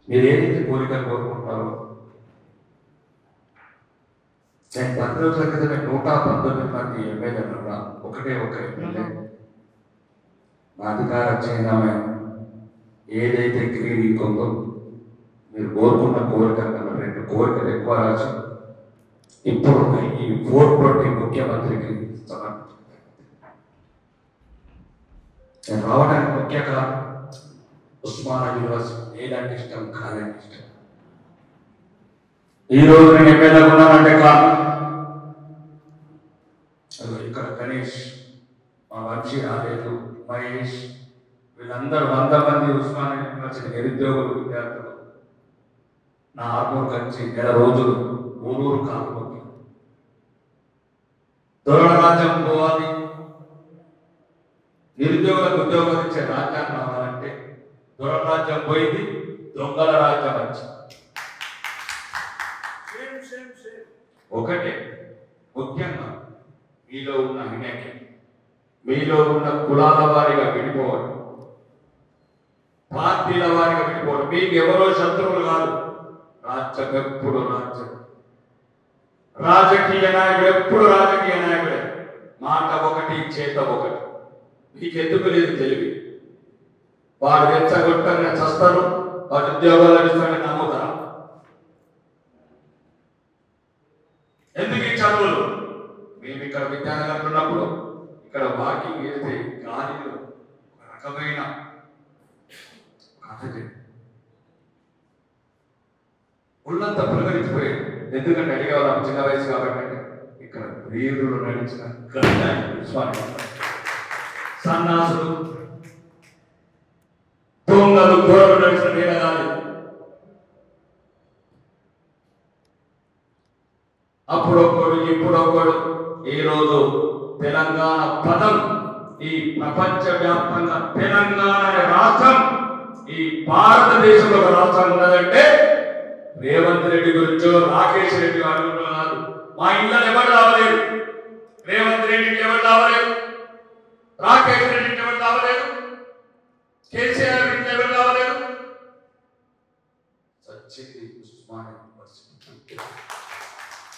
మీరు ఏదైతే కోరికలు కోరుకుంటారో, నేను 10 రోజుల క్రితమే 119 మంది ఎమ్మెల్యేలు ఉన్నా, ఒకటే ఒక ఎమ్మెల్యే మా అధికారం చేయడమే ఏదైతే క్లినిక్ ఉందో మీరు కోరుకున్న కోరికల కన్నా 2 కోరికలు ఎక్కువ రాసి ఇప్పుడు ఈ 420 ముఖ్యమంత్రికి నేను రావడానికి ముఖ్య కారణం ఉస్మానియా యూనివర్సిటీ ఏదంటే ఇష్టం, కాదంటే ఇష్టం. ఈరోజు నేను ఎమ్మెల్యే ఉన్నానంటే కారణం ఇక్కడ గణేష్, మా వంశీ రాలేదు, మహేష్, వీళ్ళందరూ 100 మంది ఉస్మానియా యూనివర్సిటీ నిరుద్యోగులు విద్యార్థులు నా ఆర్మూర్ కలిసి నెల రోజులు ఊరూరు కాకపోతే దొరల రాజ్యం పోవాలి, నిరుద్యోగులకు ఉద్యోగాలు ఇచ్చే రాజ్యాన్ని రావాలంటే దొరల రాజ్యం పోయింది, దొంగల రాజ్యం వచ్చింది. ఒకటే ముఖ్యంగా మీలో ఉన్న వినయం, మీలో ఉన్న కులాల వారిగా విడిపోవడం, పార్టీల వారిగా విడిపోవడం. మీకు ఎవరో శత్రువులు కాదు, రాజ్యం ఎప్పుడు రాజ్యం, రాజకీయ నాయకుడు ఎప్పుడు రాజకీయ నాయకుడే. మాట ఒకటి, చేత ఒకటి. మీకు ఎందుకు లేదు తెలివి. వాడు రెచ్చగొట్టని చస్తారు, వాడు ఉద్యోగాలు ఇస్తారని నమ్ముతారా? ఎందుకు ఈ చదువులు? మేము ఇక్కడ విద్యానగర్ ఉన్నప్పుడు ఇక్కడ వాకింగ్ చేస్తే గాలిలో ఒక రకమైన ఒళ్ళంతా పులకరించిపోయాడు. ఎందుకంటే అడిగేవాళ్ళం చిన్న వయసు కాబట్టి. ఇక్కడ వీరులు నడిచిన సన్నాసులు, దొంగలు, దూరలు నడిచిన నీడగాలి. అప్పుడొక్కడు ఇప్పుడొక్కడు. ఈరోజు తెలంగాణ పదం ఈ ప్రపంచ వ్యాప్తంగా తెలంగాణ అనే రాష్ట్రం ఈ భారతదేశంలో ఒక రాష్ట్రం ఉన్నదంటే రేవంత్ రెడ్డి గురించో రాకేష్ రెడ్డి గారు కాదు. మా ఇంట్లో ఎవరు రావలేదు, రేవంత్ రెడ్డికి ఎవరు రావలేదు, రాకేష్ రెడ్డికి ఎవరు రావలేదు, కేసీఆర్ రెడ్డికి ఎవరు రావలేదు. సచ్చింది ఉస్మానియా యూనివర్సిటీ.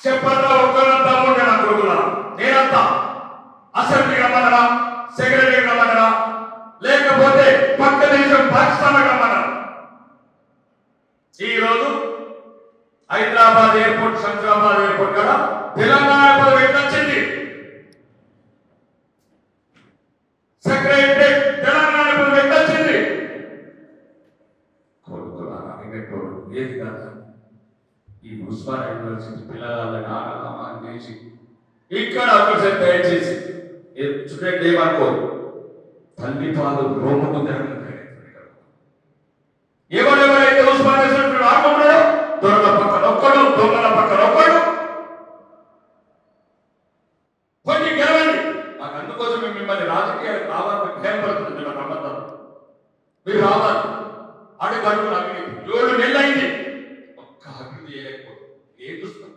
చెప్పండి, ఒక్కరంతా ఉండే నా కొడుకులా నేనంతా అసెంబ్లీ రమ్మనరా, సెక్రటరీ రమ్మనరా, లేకపోతే పక్క దేశం పాకిస్తాన్ రమ్మనరా. ఈరోజు హైదరాబాద్ ఎయిర్పోర్ట్, శంషాబాద్ ఎయిర్పోర్ట్ కూడా తెలంగాణ పదవి ఎట్లొచ్చింది? సెక్రటరీ తెలంగాణ పదవి ఎట్లొచ్చింది? కొడుకులారా ఏది కాదు. ఈ ఉస్మానియా యూనివర్సిటీ పిల్లలని ఆగమాన్ చేసి ఇక్కడ ఒకసారి దయచేసి స్టూడెంట్ ఏమనుకో, తల్లి పాలు రోమకు ఎవరెవరైతే ఉస్మానియా ఆడుకుంటారో దొరల పక్కన ఒక్కడు, దొంగల పక్కన ఒక్కడు. కొన్ని గెలవండి. మాకు అందుకోసం మిమ్మల్ని రాజకీయాలకు రావాలని భయపడుతుంది. మిమ్మల్ని నమ్మతారు, మీరు రావాలి. అడుగు అడుగులు అభివృద్ధి 7 నెలలు అయింది, ఒక్క అభివృద్ధి చేయలేకపోతే ఏడుస్తాం.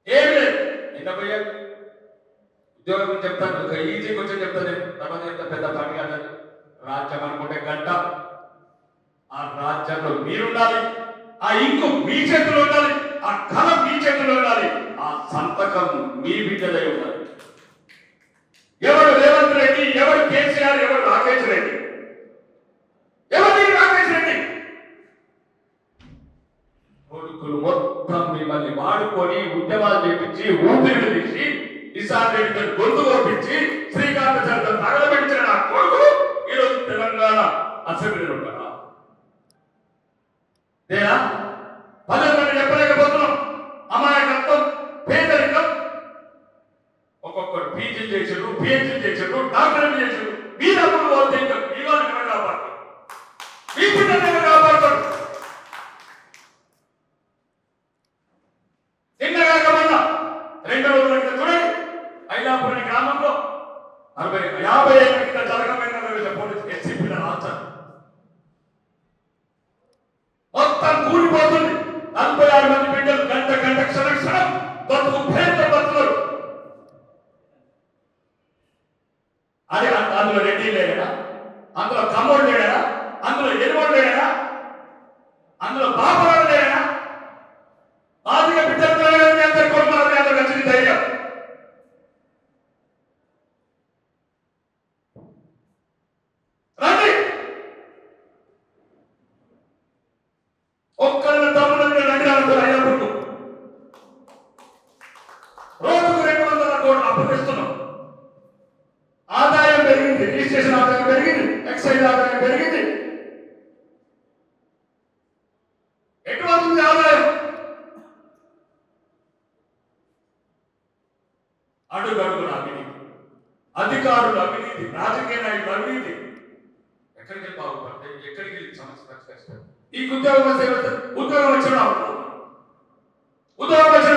ఏమి లేదు. నిన్న పోయా ఉద్యోగం గురించి చెప్తాను, ఒక ఈజీ కొంచెం చెప్తాను. తర్వాత చెప్తా, పెద్ద పని కాదు. రాజ్యం అనుకుంటే గంట. ఆ రాజ్యంలో మీరుండాలి, ఆ ఇంకు మీ చేతిలో ఉండాలి, ఆ కలం మీ చేతిలో ఉండాలి, ఆ సంతకం మీ బిడ్డలై ఉండాలి. ఎవరు రేవంత్ రెడ్డి, ఎవరు కేసీఆర్, ఎవరు రాకేష్ రెడ్డి, ఎవరు రాకేష్ రెడ్డి కొడుకులు మొత్తం మిమ్మల్ని వాడుకొని ఉద్యమాలు చేపించి ఊపిరి తీసి నిసార్ రెడ్డి గొంతు కోపించి శ్రీకాంత్ చంద్ర తగలబెట్టిన నా కొడుకు ఈరోజు తెలంగాణ అసెంబ్లీలో ఉంటారా? లేదా 10 మంది చెప్పలేకపోతున్నాం. అమాయకత్వం, పేదరికం. ఒక్కొక్కరు పీజీ చేసారు, పిహెచ్డీ చేసారు, డాక్టరేట్ చేసారు. మీ డబ్బులు పోతే ఇంకా మీ వాళ్ళని ఎవరు కాపాడతారు? మీ పిల్లల్ని ఎవరు కాపాడతారు? నిన్నగా కమన్నా 2 రోజుల క్రితం చూడండి, ఐలాపురం గ్రామంలో 50 ఏళ్ళ క్రితం జరగమైన పోలీసు ఎస్సీపీల రాస్తారు. మొత్తం కూలిపోతుంది. 46 మంది బిడ్డలు గంట గంట క్షణక్షణం బతుకు పేరుతో బతుకులు. అది అందులో రెడ్డి లేదా? ఆదాయం పెరిగింది. ఎటువంటి ఆదాయం? అడుగడుగున అవినీతి, అధికారుల అవినీతి, రాజకీయ నాయకుల అవినీతి. ఎక్కడికి బాగుపడతాయి? ఎక్కడికి సమస్య పరిష్కరిస్తారు? ఈ ఉద్యోగం వచ్చిన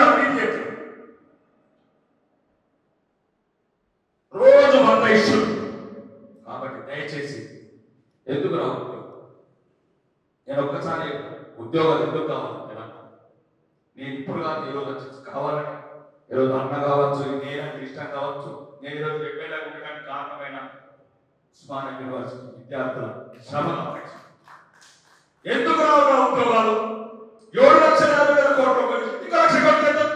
అవినీతి చేస్తారు. రోజు 100 ఇష్యూలు. కాబట్టి దయచేసి ఎందుకు రావు నేను ఒక్కసారి ఉద్యోగాలు ఎందుకు కావాలి నేను ఇప్పుడు కాదు, ఈరోజు వచ్చి కావాలని, ఈరోజు అన్న కావచ్చు, నేనంటే ఇష్టం కావచ్చు, నేను ఈరోజు ఎమ్మెల్యే ఉండడానికి కారణమైన ఉస్మానియా యూనివర్సిటీ విద్యార్థుల శ్రమ. ఎందుకు రావు ఉద్యోగాలు? 7,50,000 కోట్ల ఇంకా 1,00,000 కోట్లు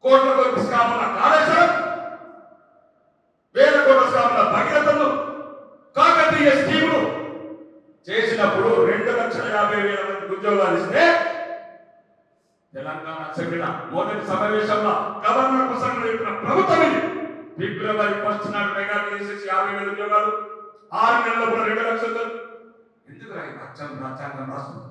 కోట్ల కోట్లు స్కాముల కాళేశ్వరం, వేల కోట్ల స్కాముల భగీరథలు, కాకతీయ స్కీములు చేసినప్పుడు 2,50,000 మంది ఉద్యోగాలు ఇస్తే తెలంగాణ అసెంబ్లీలో మొదటి సమావేశంలో గవర్నర్ ప్రసంగం చెప్పిన ప్రభుత్వం ఇది. ఫిబ్రవరి 1 నాడు మెగా తీసేసి 50,000 ఉద్యోగాలు, 6 నెలల్లో కూడా 2 లక్షలు. ఎందుకు రాజ్యాంగం రాస్తుంది?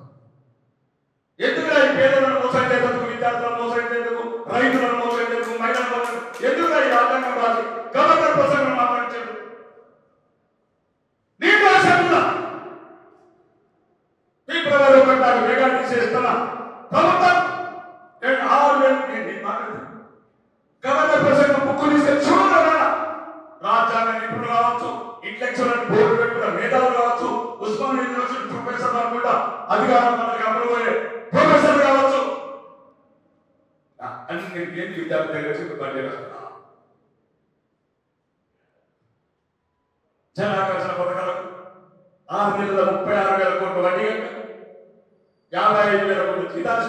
ఎందుకు పేదలను మోసం చేసేందుకు, విద్యార్థులను మోసం చేసేందుకు, రైతులను మోసం చేసేందుకు, మహిళలను మోసం ఎందుకు రాజ్యాంగం రాసి గవర్నర్ ప్రసంగం మాట్లాడించారు? నీకు అసెంబ్లీలో ఫిబ్రవరి 1 నాడు మెగా తీసేస్తున్న ప్రభుత్వం 6,000 మాట్లాడుతుంది. గవర్నర్ ప్రసంగం బుక్కు తీసే చూడాలన్నా రాజ్యాంగ నిపుణులు కావచ్చు, ఇంటలెక్చువల్ బోర్డు పెట్టుకున్న మేధావులు కావచ్చు, ఉస్మానియా యూనివర్సిటీ ప్రొఫెసర్ కూడా అధికారం మనకి అమలుపోయే ప్రొఫెసర్ కావచ్చు, అన్ని విద్యార్థి దగ్గర జనాకర్షణ పథకాలకు 6 నెలల 36,000 కోట్ల వడ్డీ, 55,000 కోట్ల జీతాలు.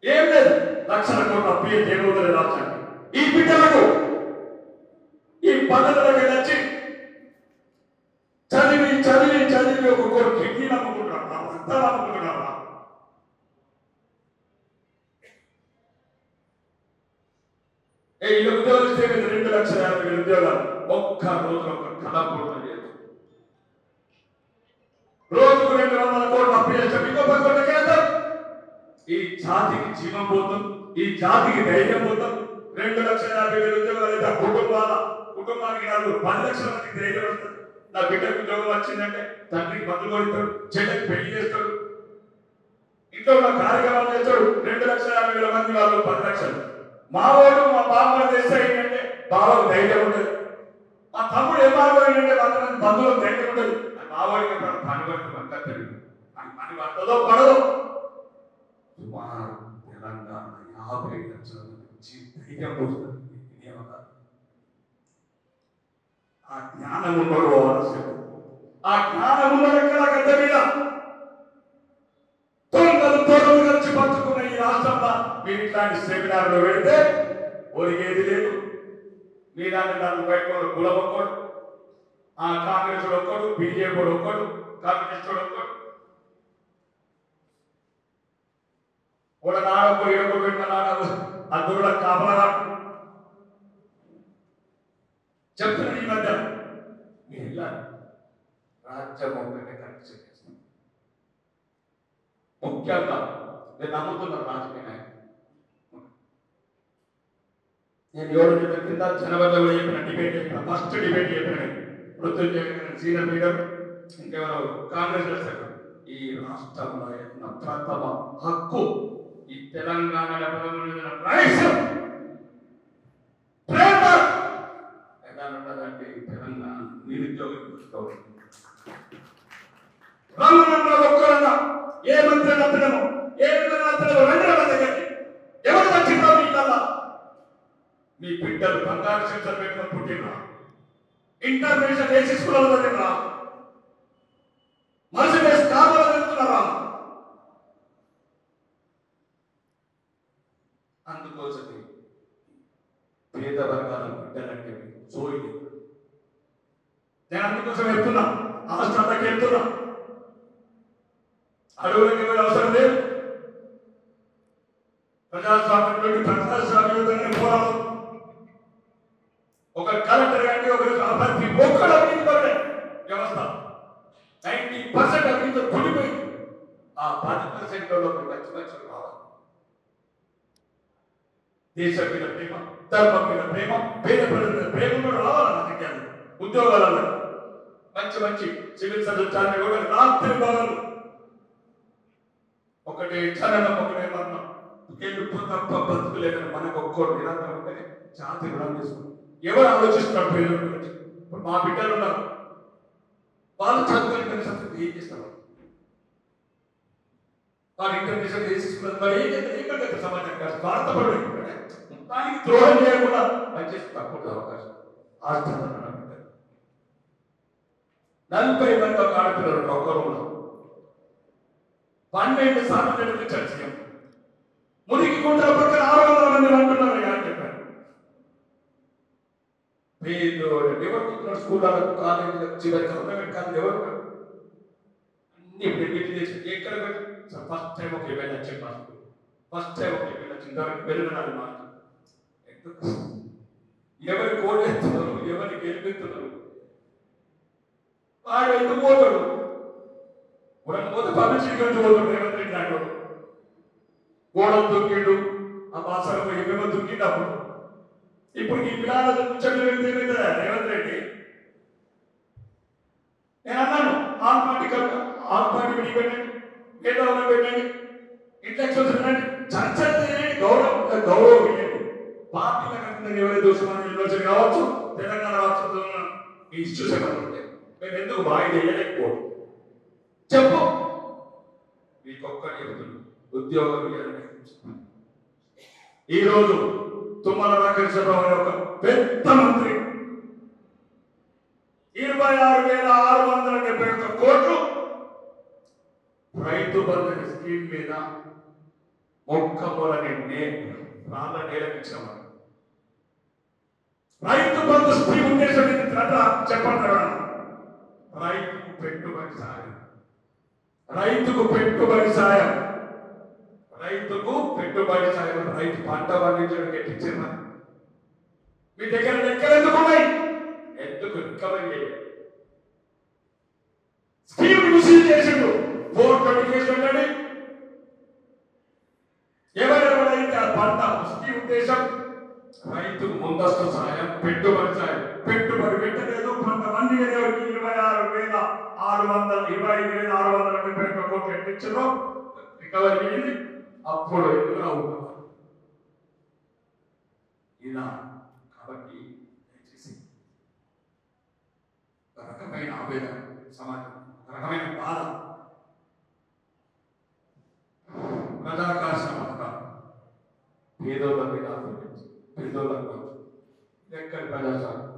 ఏం లేదు, 1,00,000 కోట్ల అప్పు ఏమవుతుంది రాష్ట్రానికి? ఈ బిడ్డలకు ఈ పద్ధతులకు వచ్చి చదివి చదివి చదివి ఒక్కొక్కరు కిడ్నీ నమ్ముకుంటున్నారా, అంతా నమ్ముకుంటున్నారా? ఈ ఉద్యోగాలు ఇస్తే 2,50,000 ఉద్యోగాలు ఒక్క రోజు ఒక కళ పూర్తి లేదు. రోజుకు 200 కోట్లు అప్పు చేస్తే ఇంకొక కోట్ల కేంద్రం. ఈ జాతికి జీవం పోతుంది, ఈ జాతికి ధైర్యం పోతుంది. 2,50,000 ఉద్యోగాలు అయితే కుటుంబానికి 10 లక్షల మందికి ధైర్యం వస్తుంది. నా బిడ్డకు ఉద్యోగం వచ్చిందంటే తండ్రికి బదులు కొడతాడు, చెల్లెకి పెళ్లి చేస్తాడు, ఇంట్లో ఉన్న కార్యక్రమాలు చేస్తాడు. 2,50,000 మంది వాళ్ళు 10 లక్షలు. మా వాడు మా బామ్మ చేస్తే ఏంటంటే బావకు ధైర్యం ఉండదు, మా తమ్ముడు ఏమారు ఏంటంటే 100 మంది బంధువులకు ధైర్యం ఉండదు. మా వాడికి పని పడుతుంది, అంతా తెలియదు, పని పడుతుందో పడదో. సుమారు తెలంగాణ 50 లక్షల మంది ధైర్యం పోతుంది. ఆ జ్ఞానం ఉన్నోడు అవసరం. ఆ జ్ఞానం ఉన్నోడు ఎక్కడ గడ్డ మీద తొందరలు కలిసి పట్టుకున్న ఈ రాష్ట్రంలో మీరు ఇట్లాంటి సెమినార్లో పెడితే ఒరిగేది లేదు. మీరాన్ని నన్ను బయటకోడు, కులం ఒక్కడు, ఆ కాంగ్రెస్ ఒక్కడు, బీజేపీ ఒక్కడు, కమ్యూనిస్ట్ ఒక్కడు, ఒక నాడొక్కడు ఏడొకడు పెట్టిన నాడు అందులో కాపలా చెప్తున్నా. ఈ మధ్య మీరు వెళ్ళాలి, రాజ్యం ఒకటే కరెక్ట్ చేస్తాం. ముఖ్యంగా నేను నమ్ముతున్నారు రాజకీయ నాయకులు. నేను 7 నెలల కింద జనవరిలో చెప్పిన డిబేట్ చెప్పిన, ఫస్ట్ డిబేట్ చెప్పిన మృత్యుంజయ సీనియర్ లీడర్, ఇంకెవరో కాంగ్రెస్ చేస్తారు. ఈ రాష్ట్రంలో ఉన్న ప్రథమ హక్కు ఈ తెలంగాణ ఉన్నదంటే తెలంగాణ నిరుద్యోగం చూసుకోవాలి. రంగులలో ఒక్కరన్నా ఏ మంత్రి నచ్చడము, ఏ విధంగా నచ్చడము, 2 నెలల దగ్గరికి ఎవరు వచ్చిందో మీకల్లా మీ బిడ్డలు బంగారు సెంటర్ పెట్టుకుని పుట్టినరా, ఇంటర్నేషనల్ ఏసీ స్కూల్లో చదివినరా, మర్సిడెస్ కార్లో వెళ్తున్నారా? అందుకోసం పేద వర్గాల బిడ్డలంటే సోయి. నేను అందుకోసం వెళ్తున్నా, హాస్టల్కి వెళ్తున్నా, అడవులకి వెళ్ళే అవసరం లేదు. ప్రజాస్వామ్యంలోకి పోరాడు. ఒక కలెక్టర్ కానీ ఒక అభ్యర్థి ఒక్కడు ఆ 10%లో మంచి మంచి రావాలి. దేశం మీద ప్రేమ, ధర్మం మీద ప్రేమ, పేద ప్రజల మీద ప్రేమ కూడా రావాలి. రాజకీయాలు, ఉద్యోగాలలో మంచి మంచి సివిల్ సర్వీస్ కూడా రాత్రి బాగాలు ఒకటి చలనం, ఒకటే మరణం, గెలుపు తప్ప బతుకులేదని మనకు ఒక్కరు నిరంతరం ఉంటేనే జాతి రుణం తీసుకుంటాం. ఎవరు ఆలోచిస్తున్నారు పేదల గురించి? ఇప్పుడు మా బిడ్డలు ఉన్నారు, వాళ్ళు చదువుకొని కనీసం ఏం చేస్తారు? వాళ్ళు ఇంటర్నేషనల్ తీసుకున్నారు, మరి ఏం చేస్తారు? సమాజం కాదు స్వార్థపడి దానికి ద్రోహం చేయకుండా పనిచేసి తక్కువ అవకాశం. ఆస్థానం 40 మంది ఒక ఆడపిల్లలు ఒక్కరు ఉన్నారు. 12 సార్లు నిర్మించారు సీఎం. మురికి గుంటల పక్కన 600 మంది అంటున్నారు అని చెప్పారు. ఎవరు స్కూళ్ళకు, కాలేజీలకు, చివరి గవర్నమెంట్ కాలేజ్ ఎవరు అన్ని పెట్టి ఎక్కడ ఫస్ట్ టైం ఒక ఈవెంట్ వచ్చే ఫస్ట్ టైం ఒక ఈవెంట్ వచ్చింది. దానికి వెళ్ళినారు మాట ఎందుకు? ఎవరి కోడెత్తున్నారు, ఎవరి గెలిపెత్తున్నారు, వాడు ఎందుకు పోతాడు? పోతే పబ్లిసిటీ గురించి పోతాడు. రేవంత్ రెడ్డి నాడు గోడలు దొక్కిండు, ఆ భాషలో ఏమేమో దొక్కిండు. అప్పుడు ఇప్పుడు ఈ పిల్లల ముచ్చట్లు వెళ్తే ఏమవుతుందా రేవంత్ రెడ్డి? నేను అన్నాను ఆల్ పార్టీ మీటింగ్ పెట్టండి, మేధావులు పెట్టండి, ఇంటలెక్చువల్స్ పెట్టండి, చర్చలు చేయండి, గౌరవం ఇవ్వండి. పార్టీల కంటే ఎవరైతే దోషమని యూనివర్సిటీ కావచ్చు, తెలంగాణ రాష్ట్రంలో ఈ ఇష్యూస్ ఏమైనా ఉంటే మేము ఎందుకు బాగా చేయలేకపోవడం? చెప్పు. మీకొక్కటి చెబుతుంది, ఉద్యోగం ఇవ్వాలని. ఈరోజు తుమ్మల నాగేశ్వరరావు అనే ఒక పెద్ద మంత్రి 26,671 కోట్లు రైతు బంధు స్కీమ్ మీద మొక్కమూలని రాళ్ళ నేలకిచ్చామని. రైతు బంధు స్కీమ్ ఉద్దేశం చెప్పండి. రైతుకు పెట్టుబడి సాయం, రైతుకు పెట్టుబడి సాయం, రైతుకు పెట్టుబడి సాయం. రైతు పంట పండించడం ఎట్టించారు? మీ దగ్గర లెక్కలు ఎందుకు ఉన్నాయి? ఎందుకు రికవరీ చేయాలి? స్కీమ్ రిసీవ్ చేసిండు, 420 కేసు పెట్టండి. ఎవరెవరైతే ఆ పంట స్కీమ్ ఉద్దేశం రైతుకు ముందస్తు సాయం, పెట్టుబడి సాయం. పెట్టుబడి పెట్టలేదు, పంట పండించడానికి 26,625 కోట్లు ఎట్టించారో రికవరీ అయింది. అప్పుడు ఎందుకు అవుతున్నారు ఇలా? కాబట్టి దయచేసి ఒక రకమైన ఆవేదన సమాజం, ఒక రకమైన బాధ, ప్రజాకర్షణ పథకాలు పేదోళ్ళ మీద పేదోళ్ళకు ఎక్కడి ప్రజాస్వామ్యం.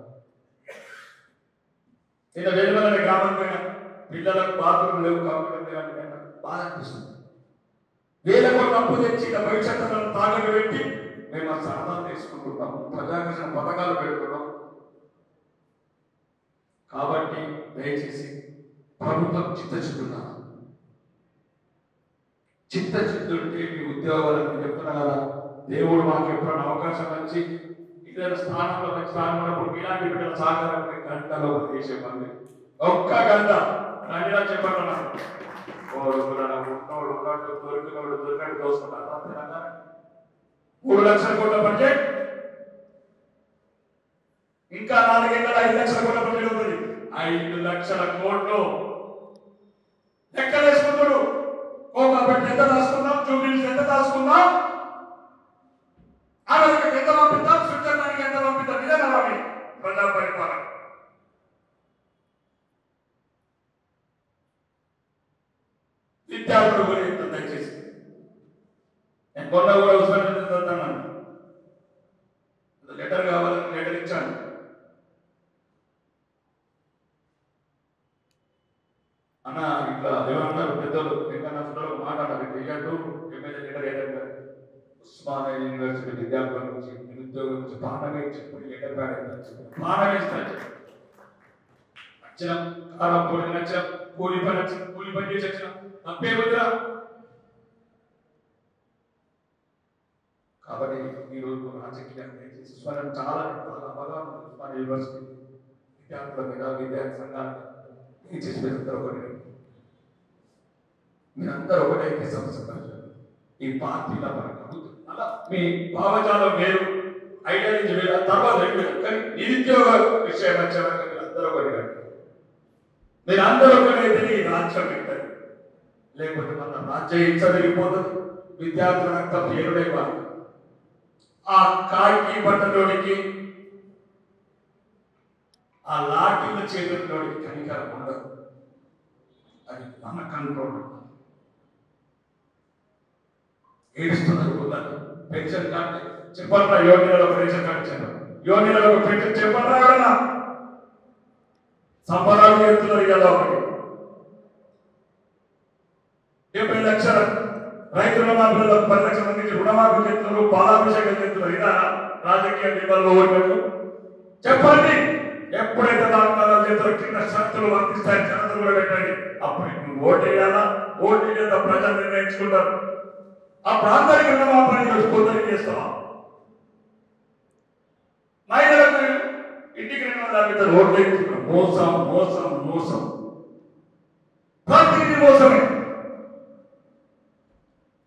ఇలా వెలువలనే గ్రామం పైన పిల్లలకు బాత్రూమ్ లేవు, కంప్యూటర్ లేవు, బాధ అనిపిస్తుంది. వేల కోట్ల అప్పు తెచ్చి ఇలా భవిష్యత్తులను తాగలు పెట్టి మేము ఆ సరదాలు తీసుకుంటున్నాం, ప్రజాకర్షణ పథకాలు పెడుతున్నాం. కాబట్టి దయచేసి ప్రభుత్వం చిత్తశుద్ధున్నా, చిత్తశుద్ధుడికి మీ ఉద్యోగాలను చెప్తున్నా కదా. దేవుడు మాకు ఎప్పుడైనా అవకాశం వచ్చి ఏదైనా స్థానంలో మంచి స్థానం ఉన్నప్పుడు ఇలాంటి బిడ్డల సహకారం గంటలో చేసే పని. ఒక్క గంట రండిలా చెప్పండి. దొరికినట్టు దోసుకుంటారు. 3 లక్షల కోట్ల బడ్జెట్, ఇంకా 4 ఏళ్ళ 5 లక్షల కోట్ల బడ్జెట్ అవుతుంది. 5 లక్షల కోట్లు లెక్కలేసుకుంటాడు. కాబట్టి ఎంత దాచుకుందాం, జూబ్లీస్ ఎంత దాచుకుందాం, అమెరికాకి ఎంత పంపిద్దాం, స్విట్జర్లాండ్కి ఎంత పంపిద్దాం. ఇదే నడవాలి ప్రజా పరిపాలన. విద్యార్థులు గురించి దయచేసి నేను కొన్న కూడా ఉస్మానియాను లెటర్ కావాలని లెటర్ ఇచ్చాను. అన్న ఇట్లా ఏమన్నారు పెద్దలు, ఇంకా మాట్లాడాలి ఇయ్యట్టు ఎమ్మెల్యే లెటర్ ఏదంటే ఉస్మానియా యూనివర్సిటీ విద్యార్థుల నుంచి నిరుద్యోగం నుంచి పాఠమే చెప్పి లెటర్ పాఠమే వచ్చిన కాలం కూలి నచ్చిన కూలి పని చేసి వచ్చిన తప్పే వద్దా. కాబట్టి ఈరోజు రాజకీయాన్ని స్వరం చాలా బాగా ఉస్మానియా యూనివర్సిటీ విద్యార్థుల మీద, విద్యార్థి సంఘాలు చేసి పెడతారు. మీరందరూ ఒకటైతే సమస్య ఈ పార్టీల పరంగా అలా మీ భావజాలం వేరు, ఐడియాలజీ వేరు, తర్వాత కానీ నిరుద్యోగ విషయం వచ్చేవారు మీరందరూ ఒకటి. మీరందరూ ఒకటైతే ఈ రాజ్యం పెట్టారు, లేకపోతే మన రాజ్యం హింస పెరిగిపోతుంది. విద్యార్థులంతా పేరుడైపోవాలి. ఆ కాకి బట్టలోనికి ఆ లాఠీల చేతుల్లోనికి కనికరం ఉండదు. అది మన కంట్రోల్. ఏడుస్తున్నారు పిల్లలు. పెన్షన్ కార్డు చెప్పాలన్నా యోగిలో పెన్షన్ కార్డు ఇచ్చారు, యోగిలో పెన్షన్ చెప్పాలన్నా ఎవరన్నా సంబరాలు చేస్తున్నారు. ఇలా ఒకటి 70 లక్షల రైతు రుణమాఫీలో 10 లక్షల మందికి రుణమాఫీ చేస్తున్నారు, పాలాభిషేకం చేస్తున్నారు. ఇలా రాజకీయ నిబంధనలు ఓడినట్టు చెప్పండి. ఎప్పుడైతే వాగ్దానాలు చేస్తారో కింద షరతులు వర్తిస్తాయి, షరతులు కూడా పెట్టండి. అప్పుడు నువ్వు ఓటేయాలా, ఓటు చేత ప్రజలు నిర్ణయించుకుంటారు. ఆ ప్రాంతానికి రుణమాఫీ పొందని చేస్తావా? మహిళలకు ఇంటికి 250 ఓట్లు ఇస్తున్నారు. మోసం మోసం మోసం, ప్రతిదీ మోసమే.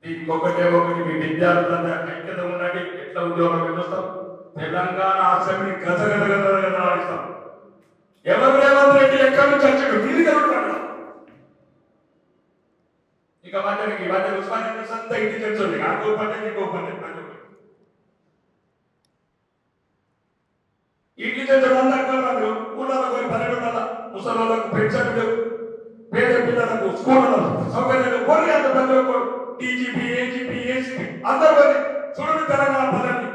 దీనికి ఒకటే ఒకటి, మీ విద్యార్థులంతా ఐక్యత ఉండండి. ఎట్లా ఉద్యోగం చూస్తాం? తెలంగాణ అసెంబ్లీ గత ఆడిస్తాం. ఎవరు రేవంత్ రెడ్డి ఎక్కడి నుంచి వచ్చాడు? తిరిగి ఉంటాడు. ఇక మధ్యకి మధ్య ఉస్మానియా అంతా ఇంటికి తెలుసు. నాకు పని ఇంకో పని ఇంటికి తెలుసు. ఊళ్ళలో పోయి 12 ముసలోళ్ళకు పెన్షన్లు, పేద పిల్లలకు స్కూళ్ళలో సౌకర్యాలు పోయి అంత ప్రతి ఒక్కరు డీజీపీ, ఏజీపీ, ఏసీపీ అందరూ పోయి చూడండి తెలంగాణ పదాన్ని.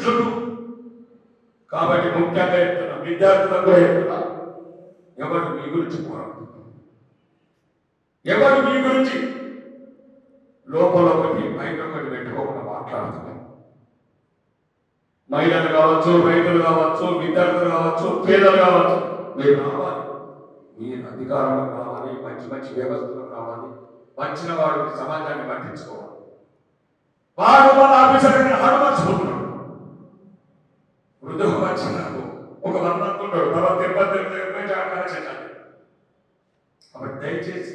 చుట్టూ కాబట్టి ముఖ్యంగా చెప్తున్నా, విద్యార్థులకు కూడా చెప్తున్నా, ఎవరు మీ గురించి పోరాడుతున్నారు, ఎవరు మీ గురించి లోపల ఒకటి బయట ఒకటి పెట్టుకోకుండా మాట్లాడుతున్నారు. మహిళలు కావచ్చు, రైతులు కావచ్చు, విద్యార్థులు కావచ్చు, పేదలు కావచ్చు, మీరు రావాలి. మీరు అధికారంలో రావాలి, మంచి మంచి వ్యవస్థలు రావాలి. వచ్చిన వాడు సమాజాన్ని పట్టించుకోవాలి. వాడు మన ఆఫీసర్ హనుమర్చిపోతున్నాడు. వృద్ధులు వచ్చినాడు ఒక 100 అనుకుంటాడు, తర్వాత 70 కాబట్టి దయచేసి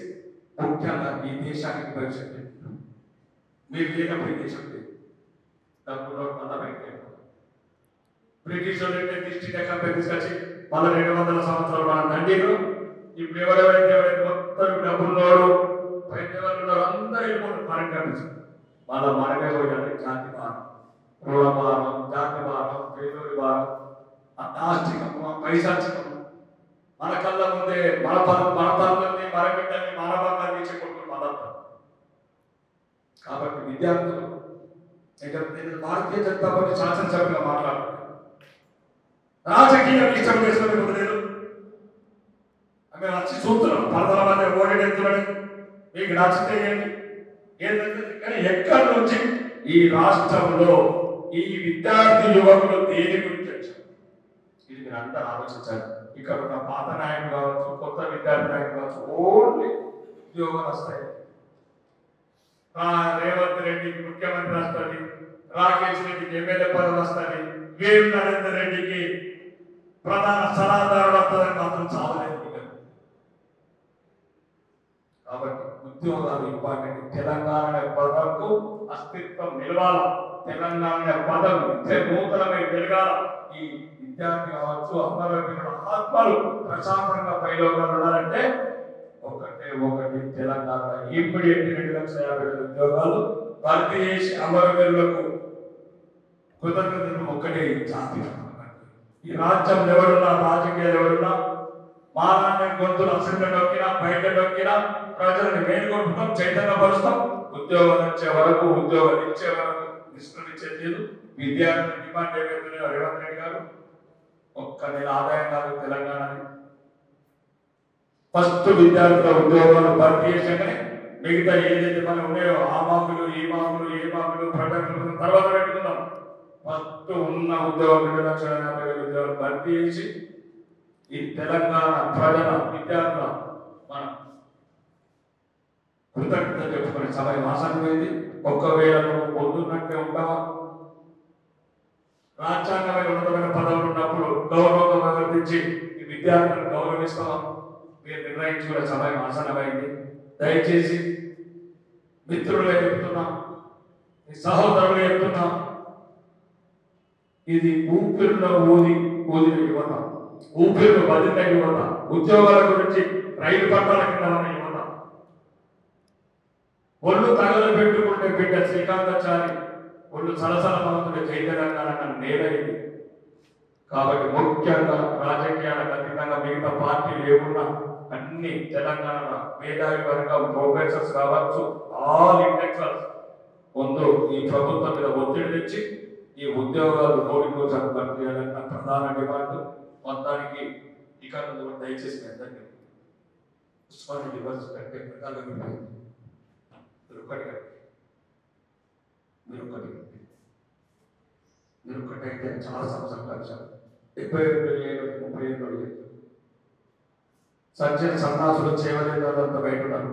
ముఖ్యంగా ఈ దేశానికి భవిష్యత్తు మీరు లేనప్పుడు ఈ దేశం లేదు. డబ్బులో మళ్ళా పెట్టారు. బ్రిటిష్ వాళ్ళు ఈస్ట్ ఇండియా కంపెనీ తీసుకొచ్చి మళ్ళీ 200 సంవత్సరాలు మన దండీలు. ఇప్పుడు ఎవరెవరైతే మొత్తం డబ్బున్నోడు ఎవరున్నారు అందరూ వెళ్ళిపోతారు ఫారెన్ కంట్రీస్. మళ్ళీ మనమే పోయాలి. జాతి భారం, కుల భారం, జాతి భారం, పేదోడి భారం, నాస్తికము, పైశాచికము. మన కళ్ళ ముందే మన తల్లని, మన బిడ్డల్ని, మన భాగాన్ని తీసే కొడుకులు మనంతా. కాబట్టి విద్యార్థులు భారతీయ జనతా పార్టీ శాసనసభ్యులుగా మాట్లాడుతున్నారు. రాజకీయ ఇష్టం చేసుకునే లేదు. మేము వచ్చి చూస్తున్నాం 10 మంది ఓడెడుతున్నాడు. మీకు నచ్చితే ఏంటంటే కానీ ఎక్కడి నుంచి ఈ రాష్ట్రంలో ఈ విద్యార్థి యువకులు దేని గురించి వచ్చారు? ఇది మీరు అందరూ ఆలోచించాలి. ఇక్కడ ఉన్న పాత నాయకులు కావచ్చు, కొత్త విద్యార్థి నాయకులు కావచ్చు, ఓన్లీ ఉద్యోగాలు వస్తాయి. రేవంత్ రెడ్డికి ముఖ్యమంత్రి వస్తుంది, రాకేష్ రెడ్డికి ఎమ్మెల్యే పదవి వస్తుంది, వేరు నరేందర్ రెడ్డికి ప్రధాన సలహాదారుడు వస్తుందని మాత్రం చాలలేదు. కాబట్టి ఉద్యోగాలు ఇంపార్టెంట్. తెలంగాణ పదకు అస్తిత్వం నిలవాల. తెలంగాణ పదం నూతనమై వెలగాల. ఈ విద్యార్థి కావచ్చు, అమరవీరుల ఆత్మలు ప్రశాంతంగా పైలోకాలు ఉండాలంటే ఒకటే ఒకటి తెలంగాణ ఇమ్మీడియట్ 2,50,000 ఉద్యోగాలు భర్తీ చేసి అమరవీరులకు కృతజ్ఞతలు ఒక్కటే జాతి. ఈ రాజ్యం ఎవరున్నా, రాజకీయాలు ఎవరున్నా, మాలాంటి గొంతులు అసెంబ్లీ నొక్కినా, బయట నొక్కినా ప్రజలను మేలుకొట్టుతాం, చైతన్యపరుస్తాం. ఉద్యోగాలు వచ్చే వరకు, ఉద్యోగాలు ఇచ్చే వరకు నిష్క్రమించేది లేదు. విద్యార్థుల డిమాండ్ ఏవైతున్నాయో రేవంత్ రెడ్డి గారు ఒక్క నెల ఆదాయం కాదు తెలంగాణని. ఫస్ట్ విద్యార్థుల ఉద్యోగాలు భర్తీ చేసాకనే మిగతా ఏదైతే మనం ఉన్నాయో ఆ మార్కులు, ఈ మార్కులు, ఏ మార్కులు, ప్రొడక్టులు తర్వాత పెట్టుకుందాం. ఫస్ట్ ఉన్న ఉద్యోగం 2,50,000 ఉద్యోగాలు భర్తీ చేసి ఈ తెలంగాణ ప్రజల విద్యార్థుల మన కృతజ్ఞత చెప్పుకునే సమయం ఆసన్నమైంది. ఒక్కవేళ నువ్వు పొందున్నట్టే ఉంటావా? రాజ్యాంగమైన ఉన్నతమైన పదవులు ఉన్నప్పుడు గౌరవంగా ప్రవర్తించి ఈ విద్యార్థులను గౌరవిస్తావా? మీరు నిర్ణయించుకునే సమయం ఆసనమైంది. దయచేసి మిత్రులు చెప్తున్నా, సహోదరులు చెప్తున్నా, ఇది ఊపిరిలో ఊదిన యువత, ఊపిరిలో బదిలిన యువత, ఉద్యోగాల గురించి రైలు పట్టాల కింద ఉన్న యువత, ఒళ్ళు తగలు పెట్టుకుంటే బిడ్డ శ్రీకాంతాచారి ఒళ్ళు సలసల మహంతుడే జై తెలంగాణ నేల ఇది. కాబట్టి ముఖ్యంగా రాజకీయాలకు అతీతంగా మిగతా పార్టీలు ఏమున్నా అన్ని తెలంగాణ మేధావి వర్గం ప్రొఫెసర్స్ కావచ్చు, ఆల్ ఇంటెలెక్చువల్స్ ముందు ఈ ప్రభుత్వం మీద ఒత్తిడి తెచ్చి ఈ ఉద్యోగాలు నోటిఫికేషన్ భర్తీ చేయాలన్న ప్రధాన డిమాండ్. మొత్తానికి ఇక దయచేసి అందరికీ ఉస్మానియా యూనివర్సిటీ కంటే మీరు ఒకటైతే చాలా సంవత్సరాలు 72 సంచలన సన్నాసులు చేయలేదంతా బయట ఉన్నారు.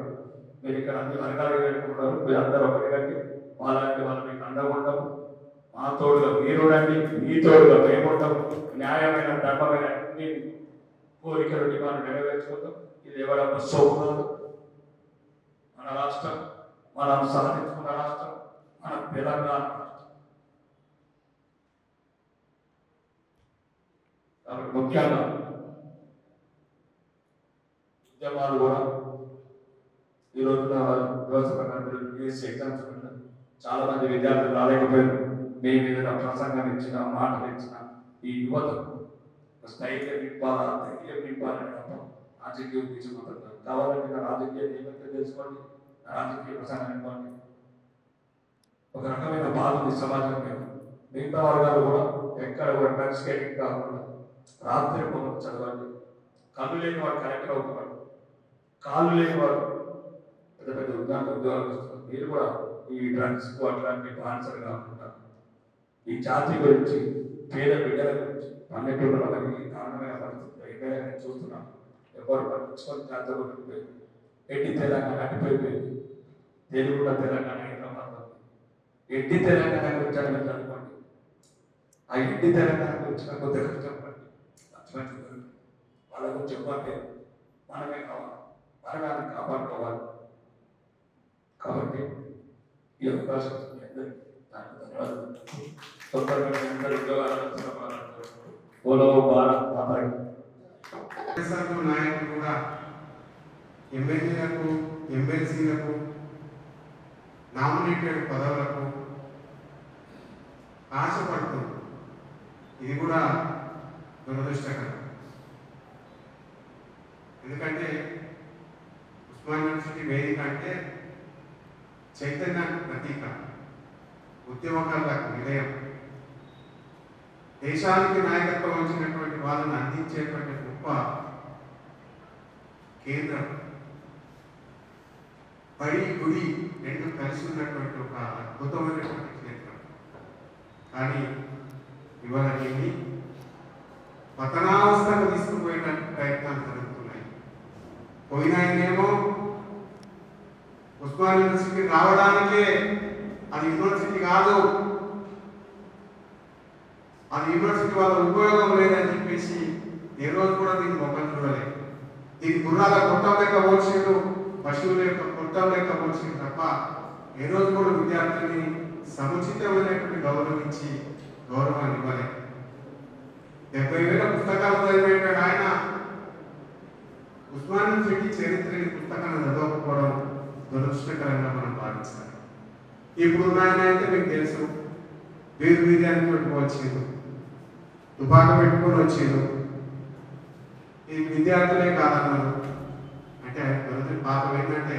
మీరు ఇక్కడ అన్ని వర్గాలు వేడుకుంటున్నారు. మీరు అందరూ ఒకటి కంటే వాళ్ళంటి వాళ్ళు మీకు అండగా ఉంటాము. మా తోడుగా మీరు రండి, మీ తోడుగా మేము ఉంటాము. న్యాయమైన ధర్మమైన అన్ని కోరికలు డిమాండ్ నెరవేర్చుకుంటాం. ఇది ఎవరన్నా సోపు కాదు. మన రాష్ట్రం, మనం సాధించుకున్న రాష్ట్రం, మన తెలంగాణ. కాబట్టి ముఖ్యంగా ఉద్యమాలు కూడా ఈ రోజున ఎగ్జామ్స్ చాలా మంది విద్యార్థులు రాలేకపోయారు. మీ మీద ప్రసంగం ఇచ్చిన, మాటలు ఇచ్చిన ఈ యువతకు స్థైర్యం నింపాలా, ధైర్యం నింపాలని తప్ప రాజకీయ ఉద్దేశం కావాలంటే రాజకీయ ఏమైతే తెలుసుకోండి, రాజకీయ ప్రసంగం ఇవ్వండి. ఒక రకమైన బాధ ఉంది సమాజం మీద. మిగతా వర్గాలు కూడా ఎక్కడ కూడా డ్రగ్స్ ఎడిక్ట్ కాకుండా రాత్రి పొలం చదవండి. కళ్ళు లేని వాడు కలెక్టర్ అవుతున్నాడు, కాళ్ళు లేని వాడు పెద్ద పెద్ద ఉద్యోగాలు వస్తున్నారు. మీరు కూడా ఈ డ్రగ్స్ అట్లాంటి బాన్సర్ కాకుండా ఈ జాతి గురించి, పేద బిడ్డల గురించి, పల్లెటూళ్ళలో మరి దారుణమైన పరిస్థితులు ఎక్కడైనా చూస్తున్నాం. ఎవరు పట్టించుకొని జాతి గురించి ఎడ్డి తెలంగాణ అడిపోయిపోయింది. తెలుగు కూడా తెలంగాణ ఎడ్డి తెలంగాణ గురించి అని అనుకోండి. ఆ ఎడ్డి తెలంగాణ గురించి నాకు తెలుగు చెప్పండి. వాళ్ళ గురించి చెప్పాలంటే మనమే కావాలి, మనమే కాపాడుకోవాలి. కాబట్టి ఈ అవకాశం ధన్యవాదాలు. తొందరగా అందరూ ఉద్యోగాలు నాయకులు కూడా ఎమ్మెల్యేలకు, ఎమ్మెల్సీలకు, నామినేటెడ్ పదవులకు ఆశపడుతుంది. ఇది కూడా దురదృష్టకరం. ఎందుకంటే ఉస్మానియా యూనివర్సిటీ వేదిక అంటే చైతన్య ప్రతీక, ఉద్యమకారులకు నిలయం, దేశానికి నాయకత్వం వచ్చినటువంటి వాళ్ళని అందించేటువంటి గొప్ప కేంద్రం. బడి గుడి రెండు కలిసి ఉన్నటువంటి ఒక అద్భుతమైనటువంటి క్షేత్రం. కానీ ఇవాళ దీన్ని పతనావస్థకు తీసుకుపోయేటువంటి ప్రయత్నాలు జరుగుతున్నాయి. పోయినాయనేమో ఉస్మానియా యూనివర్సిటీ రావడానికే అది యూనివర్సిటీ కాదు, అది యూనివర్సిటీ వాళ్ళ ఉపయోగం లేదని చెప్పేసి ఏ రోజు కూడా దీన్ని మొక్కలు చూడలేదు. దీని గుర్రాల కొట్టం లెక్క పోల్చిండు, పశువుల యొక్క కొట్టం లెక్క పోల్చిండు తప్ప ఏ రోజు కూడా విద్యార్థుల్ని సముచితమైనటువంటి గౌరవించి గౌరవాన్ని ఇవ్వలేదు. 70,000 పుస్తకాలు చదివేటాడు ఆయన. ఉస్మానియా యూనివర్సిటీ చరిత్రని పుస్తకాన్ని చదవకపోవడం దురదృష్టకరంగా మనం భావించాలి. ఇప్పుడు ఆయన అయితే మీకు తెలుసు, వీరు వీర్యాన్ని పెట్టుకు వచ్చిండు, తుపాక పెట్టుకొని వచ్చిండు. ఈ విద్యార్థులే కాదన్నారు. అంటే పాపం ఏంటంటే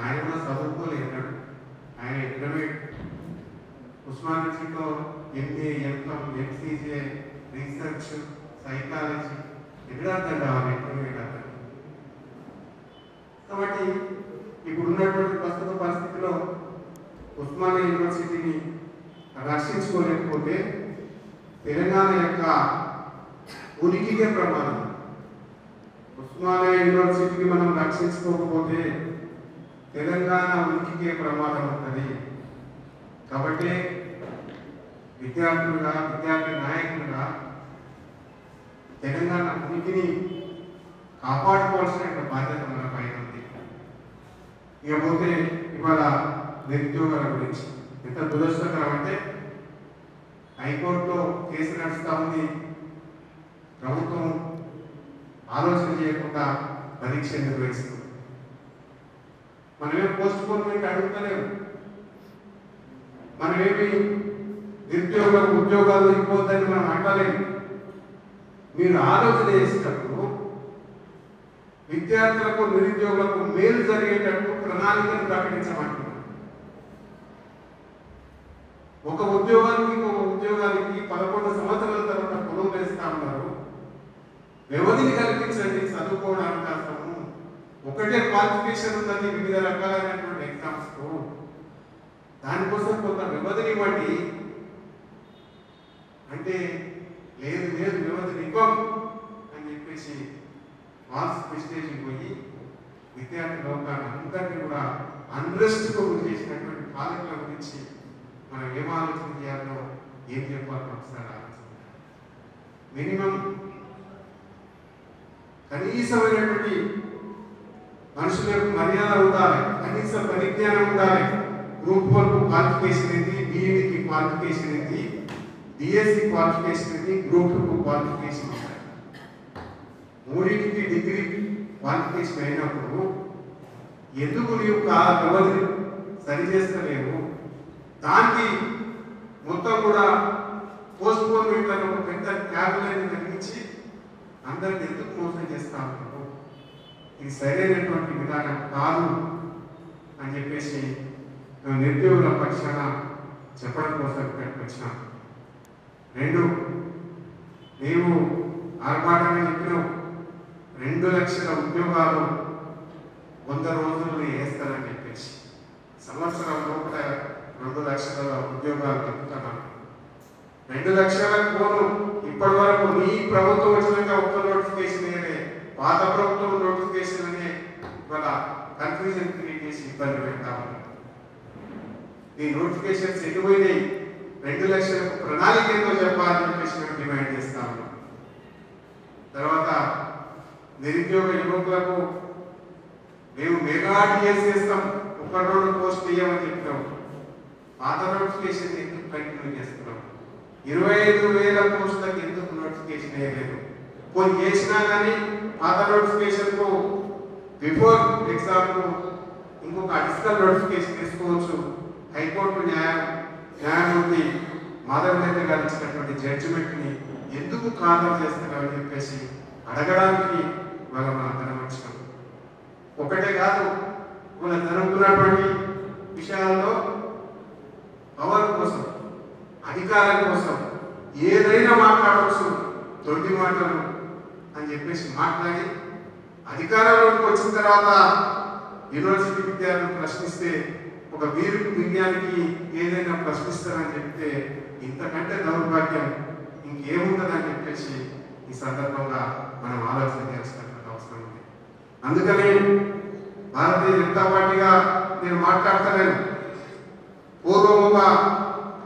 ఆయన కూడా చదువుకోలేన్నాడు. ఆయన ఇంటర్మీడియట్ ఉస్మానియా యూనివర్సిటీలో MA, MCom, MCJ, research, psychology ఎదురర్థం కావాలి ఇంటర్మీడియట్ అర్థం. కాబట్టి ఇప్పుడు ఉన్నటువంటి ప్రస్తుత పరిస్థితిలో ఉస్మానియా యూనివర్సిటీని రక్షించుకోలేకపోతే తెలంగాణ యొక్క ఉనికికే ప్రమాదం. ఉస్మానియా యూనివర్సిటీకి మనం రక్షించుకోకపోతే తెలంగాణ ఉనికికే ప్రమాదం ఉంటుంది. కాబట్టి విద్యార్థులుగా, విద్యార్థి నాయకులుగా తెలంగాణ ఉనికిని కాపాడుకోవాల్సిన బాధ్యత మన పైన ఉంది. ఇకపోతే ఇవాళ నిరుద్యోగాల గురించి ఎంత దురదృష్టకరం అంటే హైకోర్టులో కేసు నడుస్తూ ఉంది, ప్రభుత్వం ఆలోచన చేయకుండా పరీక్ష నిర్వహిస్తుంది. మనమేం పోస్ట్ పోన్మెంట్ అడుగుతలేము, మనమేమి నిరుద్యోగులకు ఉద్యోగాలు ఇవ్వద్దని మనం అంటలేము. మీరు ఆలోచన చేసేటప్పుడు విద్యార్థులకు నిరుద్యోగులకు మేలు జరిగేటట్టు ప్రణాళికను ప్రకటించమంటున్నారు. ఒక ఉద్యోగానికి ఇంకొక ఉద్యోగానికి 11 సంవత్సరాల తర్వాత పొలం వేస్తా ఉన్నారు. వ్యవధిని కల్పించండి చదువుకోవడానికి. అసలు ఒకటే క్వాలిఫికేషన్ ఉన్నది వివిధ రకాలైనటువంటి ఎగ్జామ్స్ కు, దానికోసం కొంత వ్యవధిని ఇవ్వండి అంటే లేదు లేదు వ్యవధిని ఇవ్వం అని చెప్పేసి మార్క్స్ ప్రెస్టేజ్కి పోయి విద్యార్థి లోకాన్ని అందరినీ కూడా అన్రెస్ట్తో గురి చేసినటువంటి పాలకుల గురించి మనం ఏం ఆలోచన చేయాలో ఏం చెప్పాలో ఒకసారి ఆలోచించాలి. మినిమం కనీసమైనటువంటి మనుషులకు మర్యాద ఉండాలి, కనీస పరిజ్ఞానం ఉండాలి. గ్రూప్ 1 క్వాలిఫికేషన్ ఏంటి, బీఈడికి క్వాలిఫికేషన్ ఏంటి, డిఎస్సి క్వాలిఫికేషన్ ఏంటి, గ్రూప్ 2 క్వాలిఫికేషన్ ఉంటాయి. మూడింటికి డిగ్రీ క్వాలిఫికేషన్ అయినప్పుడు ఎందుకు నీవు వ్యవధిని సరి చేస్తలేవు? దానికి మొత్తం కూడా పోస్ట్ పోన్మెంట్ అని ఒక పెద్ద క్యాబినెట్ని తగ్గించి అందరిని ఎందుకు మోసం చేస్తా ఉన్నారు? ఇది సరైనటువంటి విధానం కాదు అని చెప్పేసి మేము నిరుద్యోగుల పక్షాన చెప్పడం కోసం ఇక్కడికి వచ్చినాం. 2, నీవు ఆర్భాటంగా చెప్పినావు 2 లక్షల ఉద్యోగాలు 100 రోజుల్లో వేస్తానని చెప్పేసి, సంవత్సరం లోపల 2 లక్షల ఉద్యోగాలు చెప్తున్నాను. 2 లక్షలకు పోను ఇప్పటి వరకు నీ ప్రభుత్వం వచ్చినాక ఒక్క నోటిఫికేషన్ వేయలే, పాత ప్రభుత్వం నోటిఫికేషన్ అనే ఇవాళ కన్ఫ్యూజన్ క్రియేట్ చేసి ఇబ్బంది పెడతా ఉన్నారు. ఈ నోటిఫికేషన్స్ ఎటుపోయినాయి? 2 లక్షలకు ప్రణాళిక ఎంతో చెప్పాలని చెప్పేసి మేము డిమాండ్ చేస్తా ఉన్నాం. తర్వాత నిరుద్యోగ యువకులకు మేము మెగా టీఎస్ చేస్తాం, 1-2 పోస్ట్ ఇవ్వమని చెప్పినాం. పాత నోటిఫికేషన్ ఎందుకు కంటిన్యూ చేస్తున్నాం? 25,000 పోస్టులకు ఎందుకు నోటిఫికేషన్ వేయలేదు? పోయి చేసినా కానీ పాత నోటిఫికేషన్ కు బిఫోర్ ఎగ్జామ్ కు ఇంకొక అడిషనల్ నోటిఫికేషన్ తీసుకోవచ్చు. హైకోర్టు న్యాయమూర్తి మాధవ్ నేత గారు ఇచ్చినటువంటి జడ్జిమెంట్ ని ఎందుకు ఖాతరు చేస్తున్నారని చెప్పేసి అడగడానికి వాళ్ళ మనందరం వచ్చినాం. ఒకటే కాదు, వాళ్ళ జరుగుతున్నటువంటి విషయాల్లో పవర్ కోసం, అధికారం కోసం ఏదైనా మాట్లాడవచ్చు, తొండి మాటలు అని చెప్పేసి మాట్లాడి అధికారంలోకి వచ్చిన తర్వాత యూనివర్సిటీ విద్యార్థులు ప్రశ్నిస్తే ఒక వీరుడు బిర్యానికి ఏదైనా ప్రశ్నిస్తారని చెప్తే ఇంతకంటే దౌర్భాగ్యం ఇంకేముంటుందని చెప్పేసి ఈ సందర్భంగా మనం ఆలోచన చేయాల్సినటువంటి అవసరం ఉంది. అందుకని భారతీయ జనతా పార్టీగా నేను మాట్లాడతలేను. పూర్వముగా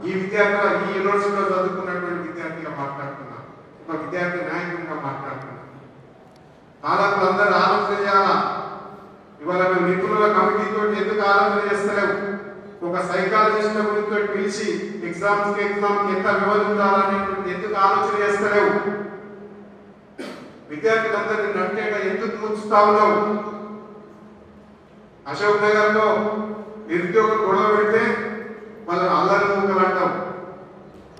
ఈ విద్యార్థుల ఈ యూనివర్సిటీలో చదువుకున్నటువంటి విద్యార్థిగా మాట్లాడుతున్నా, ఒక విద్యార్థి నాయకుడిగా మాట్లాడుతున్నా. పాలకులందరూ ఆలోచన చేయాలా. ఇవాళ మేము నిపుణుల కమిటీతో ఎందుకు ఆలోచన చేస్తలేవు? ఒక సైకాలజిస్ట్ గురితో పిలిచి ఎగ్జామ్స్ ఎంత వ్యవధి ఉండాలని ఎందుకు ఆలోచన చేస్తలేవు? విద్యార్థులందరినీ నట్టేట ఎందుకు ముంచుతా ఉన్నావు? అశోక్ నగర్ లో నిరుద్యోగులు గొడవ పెడితే వాళ్ళని అల్లరి ముక్కలు అంటాం.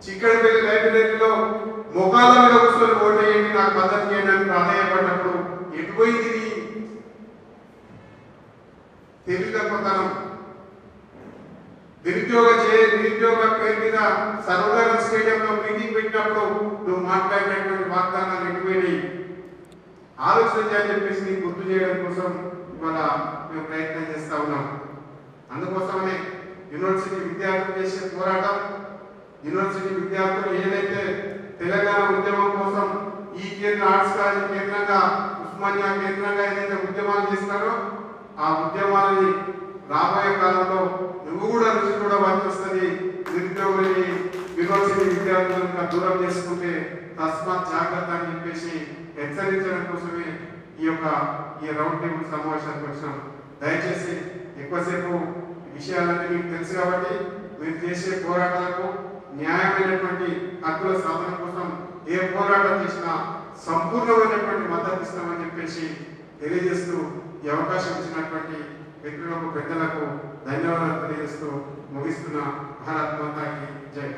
చిక్కడపల్లి లైబ్రరీలో ముఖాల మీద కూర్చొని ఓటేయండి, నాకు మద్దతు చేయండి అని ప్రాధాన్యపడినప్పుడు ఎటుపోయింది తెలివితనం? నిరుద్యోగ పేరు మీద సర్వనగర్ స్టేడియంలో మీటింగ్ పెట్టినప్పుడు నువ్వు మాట్లాడినటువంటి వాగ్దానాలు ఎటుపోయినాయి? ఆలోచన చేయాలని చెప్పేసి నీకు గుర్తు చేయడం కోసం ఇవాళ మేము ప్రయత్నం చేస్తా ఉన్నాం. అందుకోసమే యూనివర్సిటీ విద్యార్థులు చేసే పోరాటం, యూనివర్సిటీ విద్యార్థులు ఏదైతే తెలంగాణ ఉద్యమం కోసం ఈ కేంద్ర ఆర్ట్స్ కాలేజ్ కేంద్రంగా, ఉస్మానియా కేంద్రంగా ఏదైతే ఉద్యమాలు చేస్తారో ఆ ఉద్యమాలని రాబోయే కాలంలో నువ్వు కూడా రుచి కూడా వర్తిస్తుంది. నిరుద్యోగులని యూనివర్సిటీ విద్యార్థులను దూరం చేసుకుంటే తస్మాత్ జాగ్రత్త అని చెప్పేసి హెచ్చరించడం కోసమే ఈ రౌండ్ టేబుల్ సమావేశానికి వచ్చినాం. దయచేసి ఎక్కువసేపు విషయాలన్నీ మీకు తెలుసు కాబట్టి మీరు చేసే పోరాటాలకు న్యాయమైనటువంటి హక్కుల సాధన కోసం ఏ పోరాటం చేసినా సంపూర్ణమైనటువంటి మద్దతు ఇస్తామని చెప్పేసి తెలియజేస్తూ ఈ అవకాశం ఇచ్చినటువంటి మిత్రులకు పెద్దలకు ధన్యవాదాలు తెలియజేస్తూ ముగిస్తున్న భారత్ మాతాకి జై.